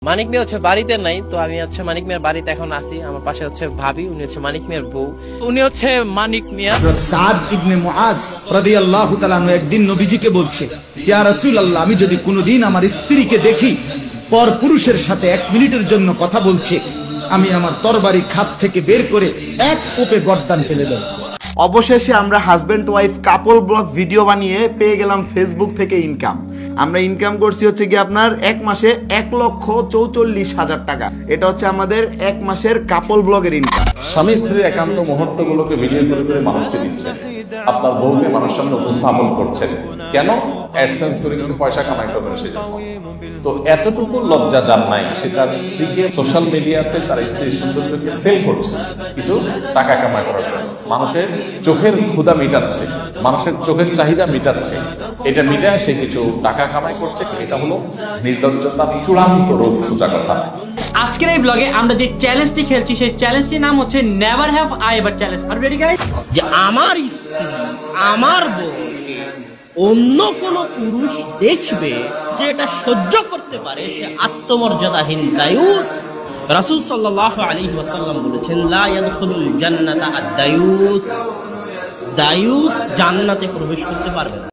মানিক মিয়া হচ্ছে বাড়িতে নাই, তো আমি হচ্ছে মানিক মিয়ার বাড়িতে এখন আছি। আমার পাশে হচ্ছে ভাবি, উনি হচ্ছে মানিক মিয়ার বউ, উনি হচ্ছে মানিক মিয়া। সাদ ইবনে মুআজ রাদিয়াল্লাহু তাআলা একদিন নবীজিকে বলছে, ইয়া রাসূলুল্লাহ, আমি যদি কোনোদিন আমার স্ত্রীকে দেখি পর পুরুষের সাথে 1 মিনিটের জন্য কথা বলছে, আমি আমার তরবারি খাত থেকে বের করে এক কোপে গর্দান ফেলে দেব। অবশেষে আমরা হাজব্যান্ড ওয়াইফ কাপল ব্লগ ভিডিও বানিয়ে পেয়ে গেলাম ফেসবুক থেকে ইনকাম। আমরা ইনকাম করছি হচ্ছে কি আপনার 1 মাসে 1,44,000 টাকা। এটা হচ্ছে আমাদের 1 মাসের কাপল ব্লগের ইনকাম। স্বামী স্ত্রীর একান্ত মুহূর্তগুলোকে ভিডিও করে করে মানুষকে দিচ্ছেন, আপনার বউকে মানুষের সামনে উপস্থাপন করছেন। কেন? অ্যাডসেন্স করে কিছু পয়সা কামাই করবেন সেজন্য। তো এতটুকু লজ্জা যার নাই, সে তার স্ত্রীকে সোশ্যাল মিডিয়াতে তার স্ত্রীর সৌন্দর্যকে সেল করছে কিছু টাকা কামাই করার জন্য। মানুষের চোখের ক্ষুধা মিটাচ্ছে, মানুষের চোখের চাহিদা মিটাচ্ছে, এটা মিটায় সে কিছু টাকা কামাই করছে। এটা হলো নির্লজ্জতার চূড়ান্ত রূপ, সোজা কথা। আজকের এই ব্লগে আমরা যে চ্যালেঞ্জটি খেলছি সেই চ্যালেঞ্জটির নাম হচ্ছে never have I ever challenge. আর রেডি গাইস? যে আমার স্ত্রী, আমার বউ অন্য কোন পুরুষ দেখবে যে এটা সহ্য করতে পারে, সে আত্মমর্যাদাহীন দায়ুস। রাসূল সাল্লাল্লাহু আলাইহি ওয়াসাল্লাম বলেছেন, লা ইয়াদখুলুল জান্নাতা আদ-দায়ুস, দায়ুস জান্নাতে প্রবেশ করতে পারবে না।